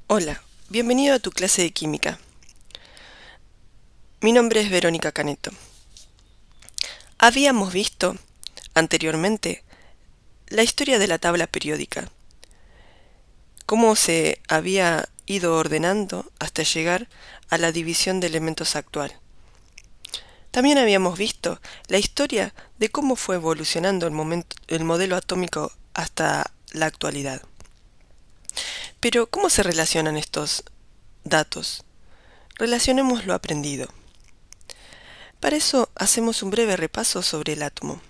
Hola, bienvenido a tu clase de química. Mi nombre es Verónica Caneto. Habíamos visto anteriormente la historia de la tabla periódica, cómo se había ido ordenando hasta llegar a la división de elementos actual. También habíamos visto la historia de cómo fue evolucionando el modelo atómico hasta la actualidad. Pero, ¿cómo se relacionan estos datos? Relacionemos lo aprendido. Para eso hacemos un breve repaso sobre el átomo.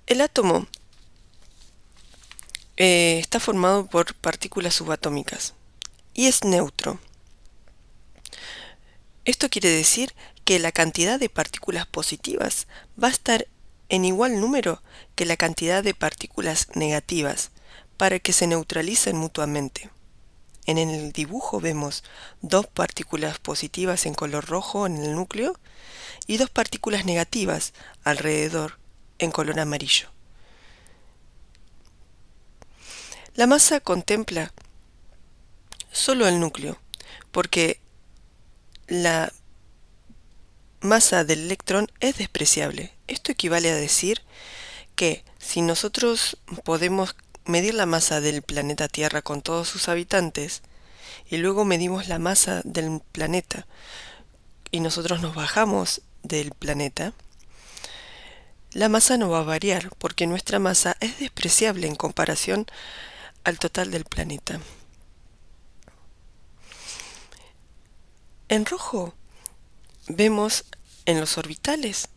El átomo está formado por partículas subatómicas y es neutro. Esto quiere decir que la cantidad de partículas positivas va a estar en igual número que la cantidad de partículas negativas para que se neutralicen mutuamente. En el dibujo vemos dos partículas positivas en color rojo en el núcleo y dos partículas negativas alrededor en color amarillo. La masa contempla solo el núcleo, porque la masa del electrón es despreciable. Esto equivale a decir que si nosotros podemos medir la masa del planeta Tierra con todos sus habitantes y luego medimos la masa del planeta y nosotros nos bajamos del planeta, la masa no va a variar porque nuestra masa es despreciable en comparación al total del planeta. En rojo vemos en los orbitales,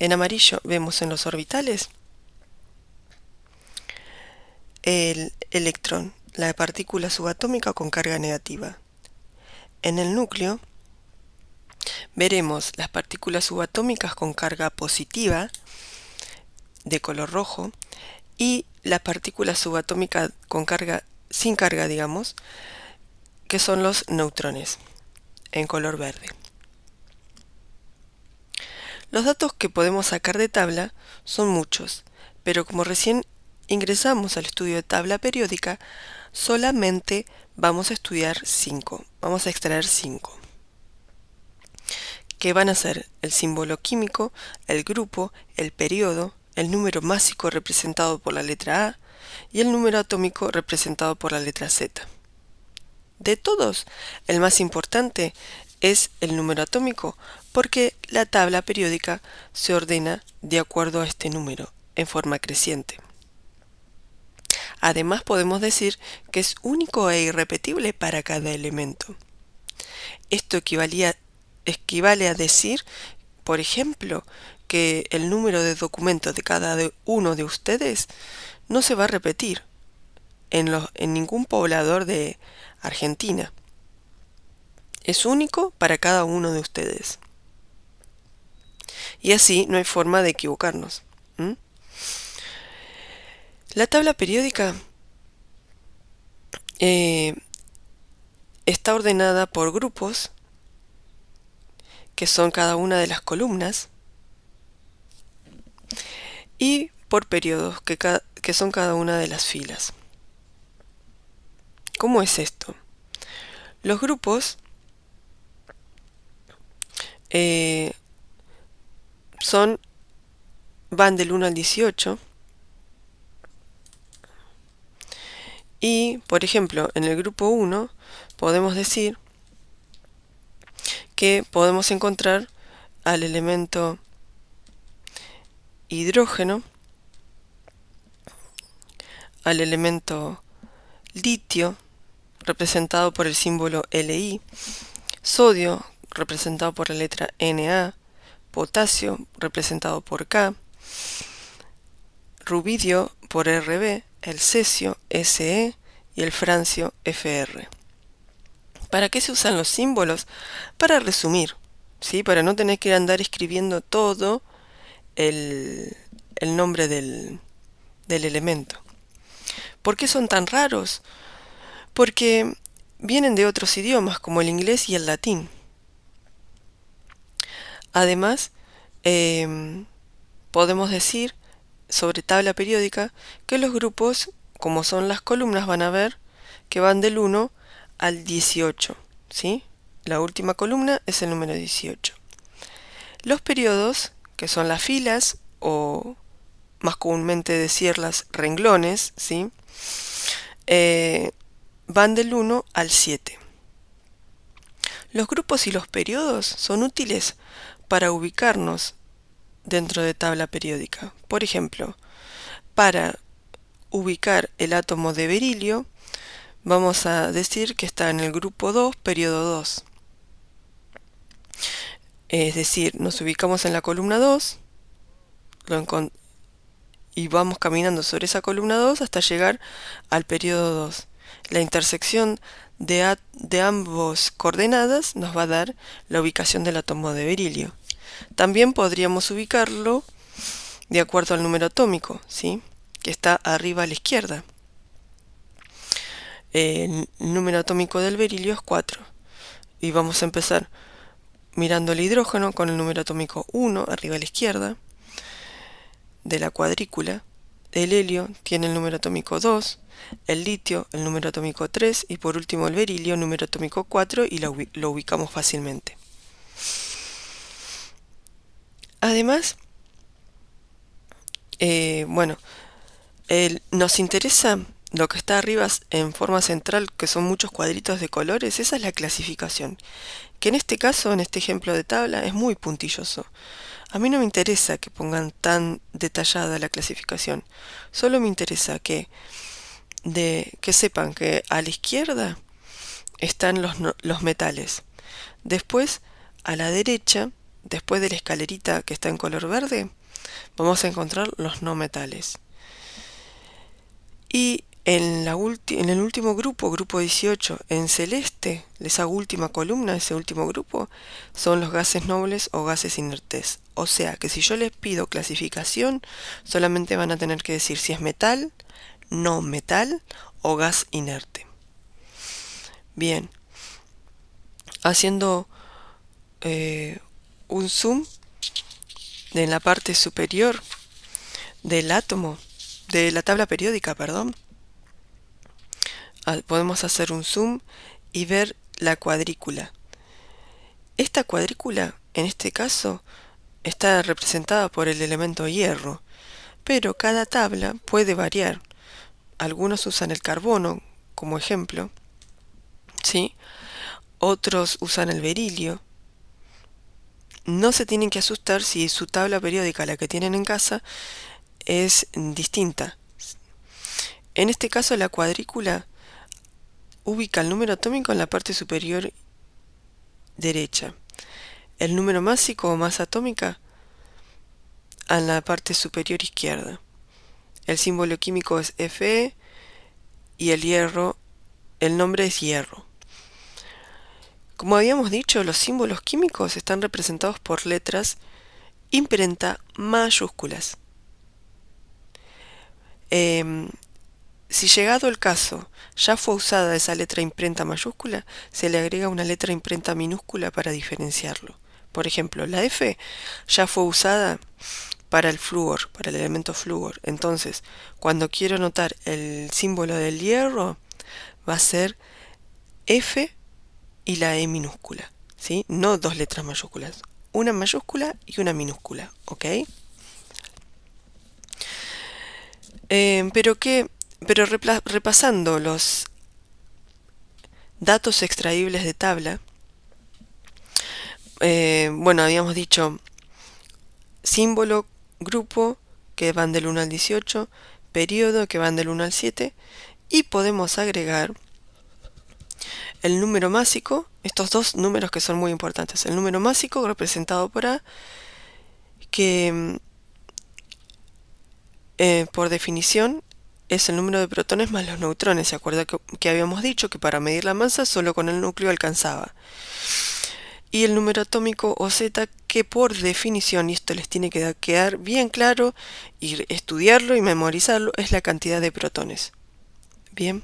en amarillo vemos en los orbitales el electrón, la partícula subatómica con carga negativa. En el núcleo veremos las partículas subatómicas con carga positiva, de color rojo, y las partículas subatómicas con carga, sin carga, digamos, que son los neutrones, en color verde. Los datos que podemos sacar de tabla son muchos, pero como recién ingresamos al estudio de tabla periódica, solamente vamos a estudiar 5. Vamos a extraer 5. Que van a ser el símbolo químico, el grupo, el periodo, el número másico representado por la letra A y el número atómico representado por la letra Z. De todos, el más importante es el número atómico, porque la tabla periódica se ordena de acuerdo a este número, en forma creciente. Además, podemos decir que es único e irrepetible para cada elemento. Esto equivale a decir, por ejemplo, que el número de documentos de cada uno de ustedes no se va a repetir en ningún poblador de Argentina. Es único para cada uno de ustedes. Y así no hay forma de equivocarnos. La tabla periódica está ordenada por grupos, que son cada una de las columnas, y por periodos, que son cada una de las filas. ¿Cómo es esto? Los grupos van del 1 al 18 y, por ejemplo, en el grupo 1 podemos decir que podemos encontrar al elemento hidrógeno, al elemento litio, representado por el símbolo Li, sodio, representado por la letra Na, potasio, representado por K, rubidio por Rb, el cesio Se y el francio Fr. ¿Para qué se usan los símbolos? Para resumir, ¿sí? Para no tener que andar escribiendo todo el nombre del elemento. ¿Por qué son tan raros? Porque vienen de otros idiomas como el inglés y el latín. Además, podemos decir sobre tabla periódica que los grupos como son las columnas, van a ver que van del 1 al 18, ¿sí? La última columna es el número 18. Los periodos, que son las filas, o más comúnmente decirlas renglones, ¿sí? Van del 1 al 7. Los grupos y los periodos son útiles para ubicarnos dentro de tabla periódica. Por ejemplo, para ubicar el átomo de berilio, vamos a decir que está en el grupo 2, periodo 2. Es decir, nos ubicamos en la columna 2 y vamos caminando sobre esa columna 2 hasta llegar al periodo 2. La intersección de ambos coordenadas nos va a dar la ubicación del átomo de berilio. También podríamos ubicarlo de acuerdo al número atómico, ¿sí? Que está arriba a la izquierda. El número atómico del berilio es 4. Y vamos a empezar mirando el hidrógeno con el número atómico 1 arriba a la izquierda de la cuadrícula. El helio tiene el número atómico 2, el litio el número atómico 3 y por último el berilio número atómico 4 y lo ubicamos fácilmente. Además, nos interesa lo que está arriba en forma central, que son muchos cuadritos de colores. Esa es la clasificación, que en este caso, en este ejemplo de tabla, es muy puntilloso. A mí no me interesa que pongan tan detallada la clasificación, solo me interesa que sepan que a la izquierda están los metales. Después, a la derecha, después de la escalerita que está en color verde, vamos a encontrar los no metales. Y en el último grupo, grupo 18, en celeste, esa última columna, ese último grupo, son los gases nobles o gases inertes. O sea que si yo les pido clasificación, solamente van a tener que decir si es metal, no metal o gas inerte. Bien, haciendo un zoom en la parte superior del átomo, de la tabla periódica, perdón, podemos hacer un zoom y ver la cuadrícula. Esta cuadrícula, en este caso, está representada por el elemento hierro, pero cada tabla puede variar. Algunos usan el carbono como ejemplo, ¿sí? Otros usan el berilio. No se tienen que asustar si su tabla periódica, la que tienen en casa, es distinta. En este caso, la cuadrícula ubica el número atómico en la parte superior derecha, el número másico o masa atómica en la parte superior izquierda. El símbolo químico es Fe y el hierro, el nombre es hierro. Como habíamos dicho, los símbolos químicos están representados por letras imprenta mayúsculas. Si llegado el caso ya fue usada esa letra imprenta mayúscula, se le agrega una letra imprenta minúscula para diferenciarlo. Por ejemplo, la F ya fue usada para el flúor, para el elemento flúor. Entonces, cuando quiero notar el símbolo del hierro, va a ser F y la E minúscula, ¿sí? No dos letras mayúsculas, una mayúscula y una minúscula, ¿ok? Pero repasando los datos extraíbles de tabla, habíamos dicho símbolo, grupo, que van del 1 al 18, periodo, que van del 1 al 7, y podemos agregar el número másico, estos dos números que son muy importantes. El número másico representado por A, que por definición es el número de protones más los neutrones. ¿Se acuerda que habíamos dicho que para medir la masa solo con el núcleo alcanzaba? Y el número atómico o Z, que por definición, y esto les tiene que quedar bien claro, y estudiarlo y memorizarlo, es la cantidad de protones. Bien.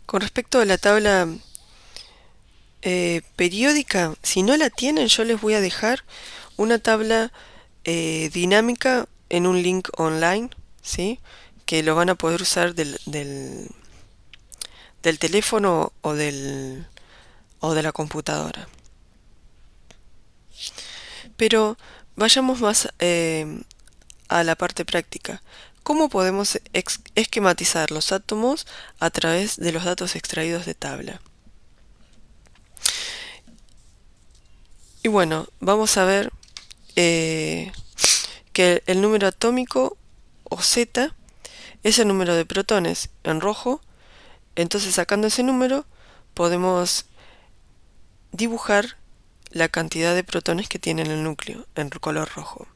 Con respecto a la tabla periódica, si no la tienen, yo les voy a dejar una tabla dinámica en un link online, ¿sí? Que lo van a poder usar del teléfono o de la computadora. Pero vayamos más a la parte práctica. ¿Cómo podemos esquematizar los átomos a través de los datos extraídos de tabla? Y bueno, vamos a ver que el número atómico, o Z, es el número de protones en rojo. Entonces, sacando ese número, podemos dibujar la cantidad de protones que tiene en el núcleo en color rojo.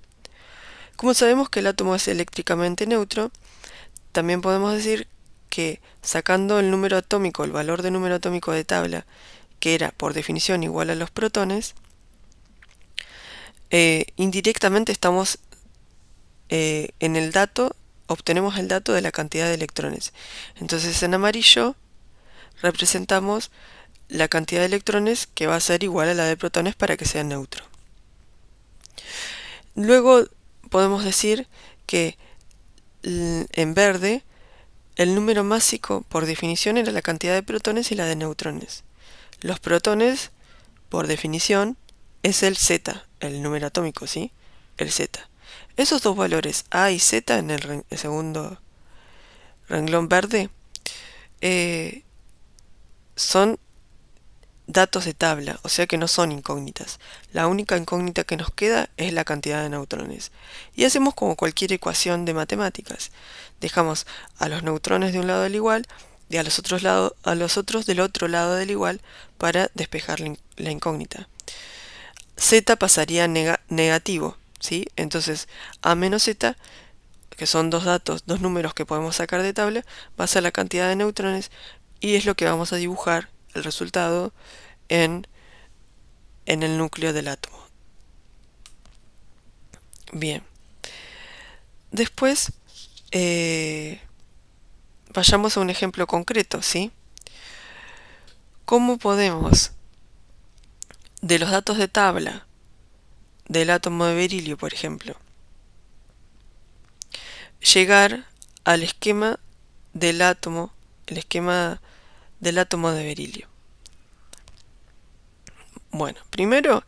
Como sabemos que el átomo es eléctricamente neutro, también podemos decir que sacando el número atómico, el valor de número atómico de tabla, que era por definición igual a los protones, indirectamente estamos en el dato, obtenemos el dato de la cantidad de electrones. Entonces en amarillo representamos la cantidad de electrones que va a ser igual a la de protones para que sea neutro. Luego podemos decir que en verde el número másico por definición era la cantidad de protones y la de neutrones. Los protones, por definición, es el Z, el número atómico, ¿sí? El Z. Esos dos valores, A y Z, en el segundo renglón verde, son datos de tabla, o sea que no son incógnitas. La única incógnita que nos queda es la cantidad de neutrones. Y hacemos como cualquier ecuación de matemáticas. Dejamos a los neutrones de un lado del igual y a los otros del otro lado del igual para despejar la incógnita. Z pasaría negativo, ¿sí? Entonces A menos Z, que son dos números que podemos sacar de tabla, va a ser la cantidad de neutrones y es lo que vamos a dibujar el resultado en el núcleo del átomo. Bien. Después, vayamos a un ejemplo concreto, ¿sí? ¿Cómo podemos, de los datos de tabla del átomo de berilio, por ejemplo, llegar al esquema del átomo, el esquema del átomo de berilio? Bueno, primero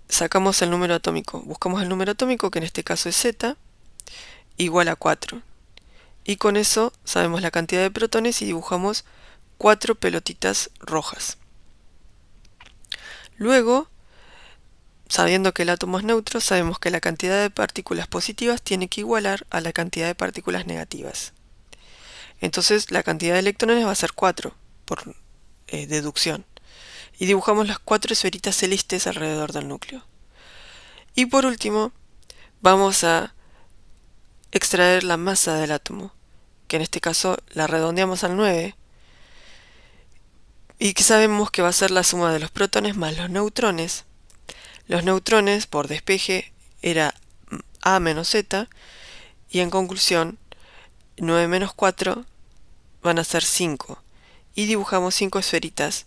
sacamos el número atómico. Buscamos el número atómico, que en este caso es Z, igual a 4. Y con eso sabemos la cantidad de protones y dibujamos 4 pelotitas rojas. Luego, sabiendo que el átomo es neutro, sabemos que la cantidad de partículas positivas tiene que igualar a la cantidad de partículas negativas. Entonces la cantidad de electrones va a ser 4 por deducción. Y dibujamos las 4 esferitas celestes alrededor del núcleo. Y por último, vamos a extraer la masa del átomo, que en este caso la redondeamos al 9, y que sabemos que va a ser la suma de los protones más los neutrones. Los neutrones, por despeje, era A menos Z, y en conclusión, 9 menos 4 van a ser 5, y dibujamos 5 esferitas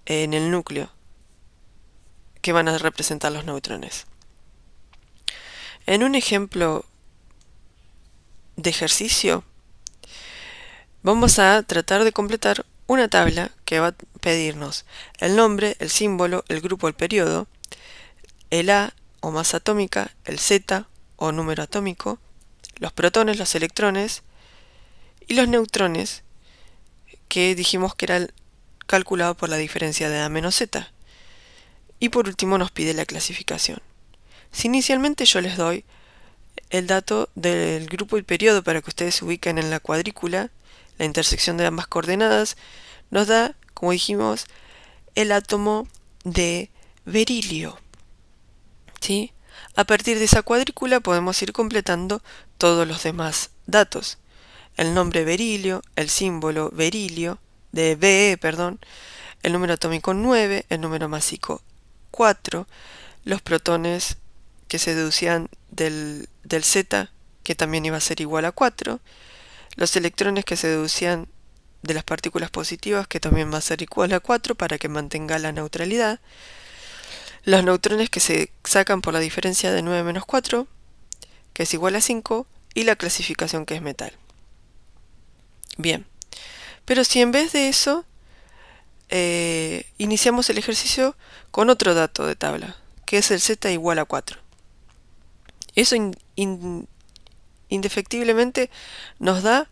en el núcleo que van a representar los neutrones. En un ejemplo de ejercicio, vamos a tratar de completar una tabla que va a pedirnos el nombre, el símbolo, el grupo, el periodo, el A o masa atómica, el Z o número atómico, los protones, los electrones y los neutrones, que dijimos que era calculado por la diferencia de A menos Z. Y por último nos pide la clasificación. Si inicialmente yo les doy el dato del grupo y periodo para que ustedes se ubiquen en la cuadrícula, la intersección de ambas coordenadas, nos da, como dijimos, el átomo de berilio, ¿sí? A partir de esa cuadrícula podemos ir completando todos los demás datos. El nombre berilio, el símbolo berilio, de Be, perdón, el número atómico 9, el número másico 4, los protones que se deducían del Z, que también iba a ser igual a 4, los electrones que se deducían de las partículas positivas, que también va a ser igual a 4 para que mantenga la neutralidad, los neutrones que se sacan por la diferencia de 9 menos 4, que es igual a 5, y la clasificación que es metal. Bien, pero si en vez de eso iniciamos el ejercicio con otro dato de tabla, que es el z igual a 4. Eso indefectiblemente nos da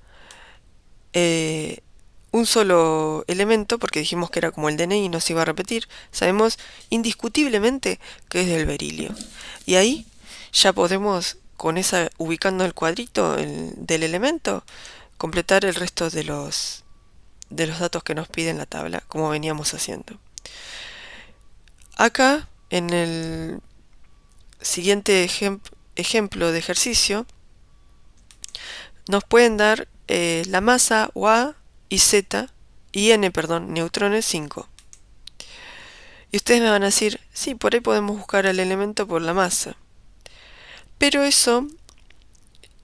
un solo elemento, porque dijimos que era como el DNI y no se iba a repetir. Sabemos indiscutiblemente que es del berilio. Y ahí ya podemos, con esa, ubicando el cuadrito del elemento, completar el resto de los datos que nos pide en la tabla, como veníamos haciendo. Acá, en el siguiente ejemplo de ejercicio, nos pueden dar la masa UA y Z y N, perdón, neutrones 5. Y ustedes me van a decir, sí, por ahí podemos buscar el elemento por la masa. Pero eso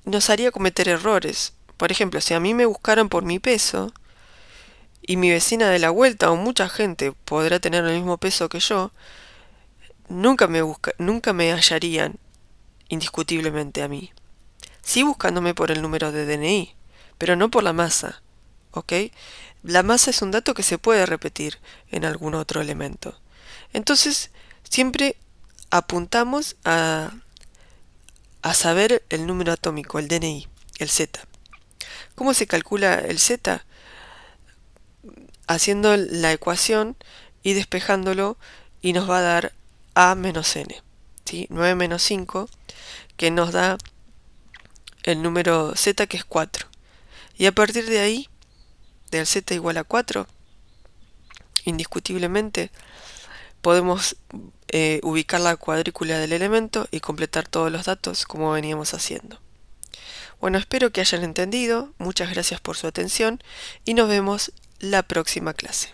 nos haría cometer errores. Por ejemplo, si a mí me buscaran por mi peso, y mi vecina de la vuelta o mucha gente podrá tener el mismo peso que yo, nunca me hallarían indiscutiblemente a mí. Sí buscándome por el número de DNI, pero no por la masa, ¿ok? La masa es un dato que se puede repetir en algún otro elemento. Entonces, siempre apuntamos a saber el número atómico, el DNI, el Z. ¿Cómo se calcula el Z? Haciendo la ecuación y despejándolo, y nos va a dar A menos N, ¿sí? 9 menos 5, que nos da el número Z, que es 4. Y a partir de ahí, del Z igual a 4, indiscutiblemente, podemos ubicar la cuadrícula del elemento y completar todos los datos como veníamos haciendo. Bueno, espero que hayan entendido. Muchas gracias por su atención y nos vemos la próxima clase.